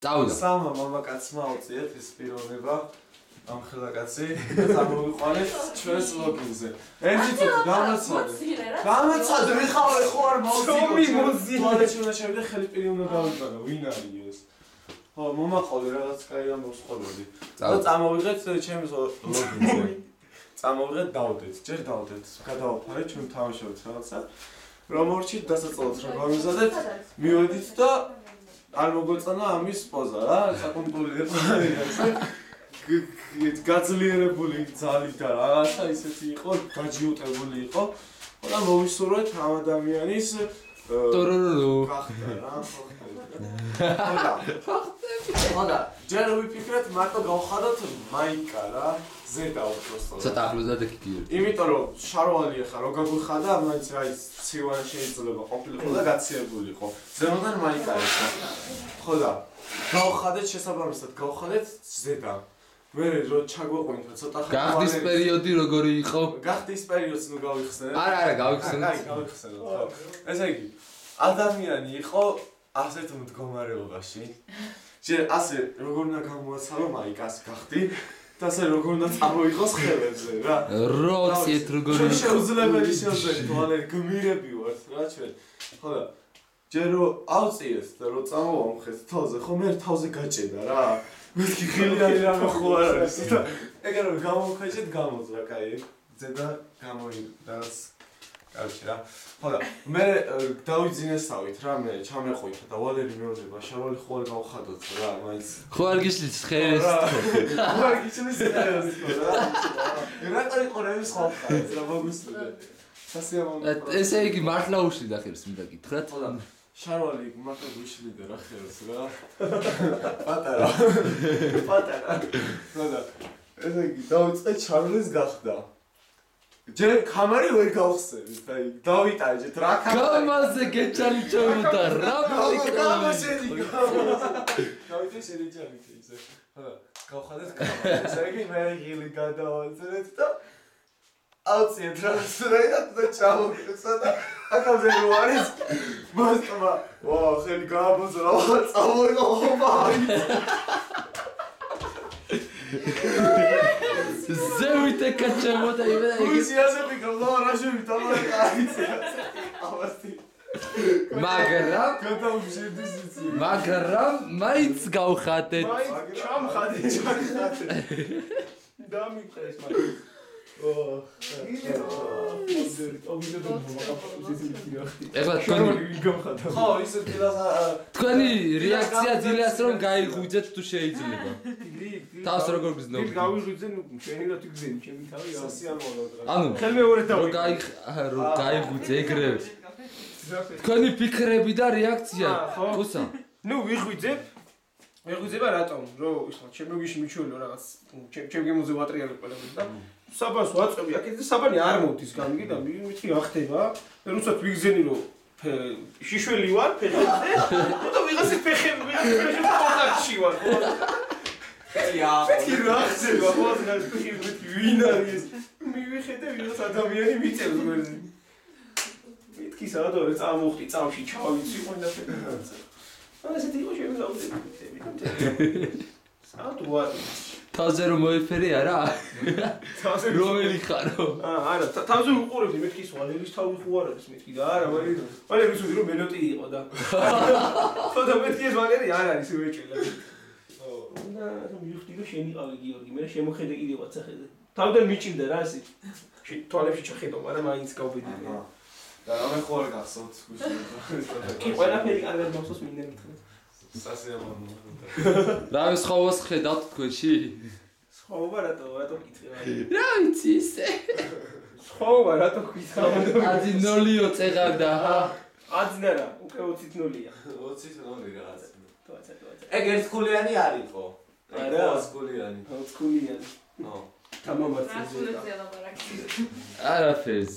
წავიდა. Სამა მამაკაცმა აუწიეთ ეს პიროვნება ამ ხელაკაცი წარმოვიყვანეთ ჩვენს ლოგინზე. ერთი წუთი გამოცადე ვიხავე ხო არ მოვწიო. თვალეთში უნდა შევიდე ხელი პირი უნდა გავიყვანო. ვინ არის ეს? ხო, მომაყოლე რაღაც კაი ამბობს ხოლმე. და წამოვიღეთ ჩემს ლოგინზე. წამოვიღეთ დავდეთ. ჯერ დავდეთ. გადავაფარეთ ჩვენ თამაშობთ რაღაცა. რომ მორჩით დასაწყოთ რომ გამიზადეთ. მივედით და არ მოგვეწონა ამის პოზა რა, საკონტროლერული ესე. გაძლიერებული ძალი და რაღაცა ისეთი იყო, გაჯიუტებული იყო. და მოვისურვეთ ამ ადამიანის ტორორორო. გახდა რა, ხოდა. ჯერ ვიფიქრეთ მარტო გავხადოთ მაიკა რა, ზედა უბრალოდ. ცოტა ახლოსად ეკიდიო. იმიტომ რომ შარვალია ხარ, რო გაგვიხადა, მაინც რა ის ცივანი შეიძლება ყოფილიყო და გაციებულიყო. ზემოდან მაიკა იყო. ხოდა. გავხადეთ შესაბამისად, გავხადეთ ზედა. მე რო ჩაგვეყვინოთ ცოტა ხანი. გახდის პერიოდი როგორი იყო? გახდის პერიოდს ნუ გავიხსენეთ. არა, გავიხსენეთ. აი, გავიხსენოთ. ხო. ესე იგი, ადამიანი იყო ასეთ მდგომარეობაში. ჯერ ასე როგორ უნდა გამოაცალო მაიკას გახდი და ასე როგორ უნდა წამოიღოს ხელებზე რა. როციეთ როგორი იყო? შეუძლებელი შევძლებთ, თვალე გმირები ვართ რა ჩვენ. ხოდა. ჯერ რო ავწიეთ და რო წამოვამხეთ თავზე, ხო მე თავზე გაჭედა რა. მეთქი ხილიანი რა ხო არ არის და ეგა რომ გამოვხეჭეთ გამოძრა კაი ზედა გამოიდას კარჩი რა ხოდა მე დავიძინესავით რა მე ჩამეყვით და ვალერი მეონება შარვალი ხო არ გავხადოთ რა მაინც ხო არ გიშლით ხერეს ხო არ გიშლით ხერეს რა რატო იყო რა ის ხო ხარ რა მოგუსწრე სასიამოვნო ესე იგი მართლა უშლიდა ხერს მინდა გითხრათ ხოდა შარვალი მართლა გუშლიდა რა ხერს რა პატარა ხოდა ესე იგი დავიწყე ჩარლის გახდა ჯერ კამერი ვერ გავხსენით აი დავიტაჯეთ რა კამაზე გეჩალიჭოვდა რა კამაში დავიტე შელიჭავით ისე ხოდა გავხადეთ კამერი ესე იგი მე ღილი გადავაწერეთ და ავწიეთ რა და ჩავუხსა და აკაზე რო არის მასტობა ვა ხელი გააბოძრა წავოიღო ხომაი ზევით ეკაჩემოდა იმე იგი ისე ვიკავდა რაშევი თამაში ავასტი მაგრამ მაინც გავხადეთ ჩამხადეთ დამიყრეს მაგრამ ეხლა თქვენი რეაქცია დილას რომ გაიღვიძეთ თუ შეიძლება თავს როგორ გზნობთ გავიღვიძენ შენი რა თქზენი ჩემი თავი სასიამოვნოა ანუ ხელმეორედ დავი რომ გაიღვიძე ეგრევე თქვენი ფიქრები და რეაქცია ხოსა ნუ ვიღვიძება რატომ რომ ის ჩემოგიში მიჩვენო რაღაც ჩემ გემოზე ვატრიალებ ყველაფერს და საბანს ვაწევი აქეთ საბანი არ მოდის გამიგი და მითხრი ახტება როდესაც ვიგზენი რომ შიშველი ვარ ფეხებზე და ვიღაცის ფეხები კონტაქტში ვარ ფეთი რა ხდება ხო და ვინ არის მივიხედე ვიღაც ადამიანი მიწევს გვერდზე მითქი სადღაც წამოხტი წამში ჩავიცი ყონა ფეხებზე ანუ ესეთი იყო შემიძლია საათუა თავზე რომ მოიფერე არა თავზე რომელი ხარო არა თავზე უყურებდი მეთქი სვალერის თავი ხო არ არის მეთქი და არა ვალერი ვისუდი რომ მელოტი იყო და ხო და მეთქი ეს ვალერი არ არის უეჭელა და რომ მივხვდი რომ შენიყავი გიორგი მე შემოხედე კიდევ ვაცახეზე თავიდან მიჭირდა რა ასე თვალებში ჩახედო მაგრამ მაინც გავბედი და რამე ხო არ გახსოვთ კი ყველაფერი კარგად მახსოვს მინდა მითხრა სასიამოვნოა რა სხვაობას ხედავთ თქვენში სხვაობა რატო გითხება რა ვიცი ისე სხვაობა რატო გითხება აძი ნოლიო წეღავდა აძი არა უკვე 20 ნოლია 20 ნოლი რაღაც ეგ ერთგულიანი არისო არა 20 გულიანი 20 გულიანი ხო თამამად არაფერს